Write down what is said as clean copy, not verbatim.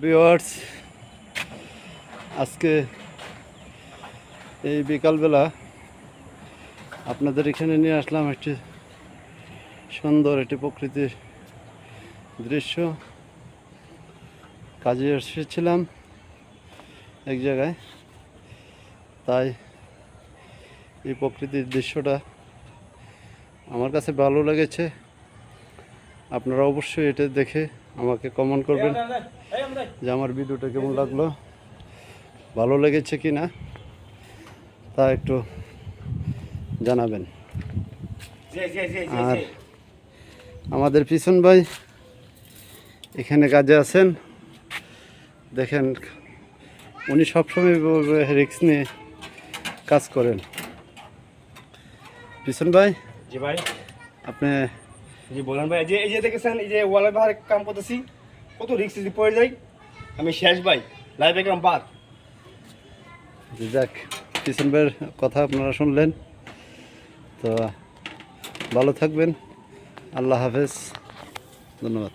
Viewers, আজকে এই বিকালবেলা আপনাদের এখানে নিয়ে আসলাম একটি সুন্দর একটি প্রকৃতির দৃশ্য। কাজে এসেছিলাম এক জায়গায়, তাই এই প্রকৃতির দৃশ্যটা আমার কাছে ভালো লেগেছে। আপনারা অবশ্যই এটা দেখে আমাকে কমেন্ট করবেন যে আমার ভিডিওটা কেমন লাগলো, ভালো লেগেছে কি না তা একটু জানাবেন। আর আমাদের পিছন ভাই এখানে কাজে আছেন, দেখেন উনি সবসময় রিস্ক নিয়ে কাজ করেন। পিছন ভাই, জি ভাই, আপনি জি বলেন ভাই। এই যে দেখেছেন, এই যে ওয়ালের বাহারে কাম করতেছি, কত রিস্ক যদি পড়ে যাই। আমি শেষ ভাই, লাইভ একদম বাদ। যাক, পিছন ভাইয়ের কথা আপনারা শুনলেন, তো ভালো থাকবেন। আল্লাহ হাফেজ, ধন্যবাদ।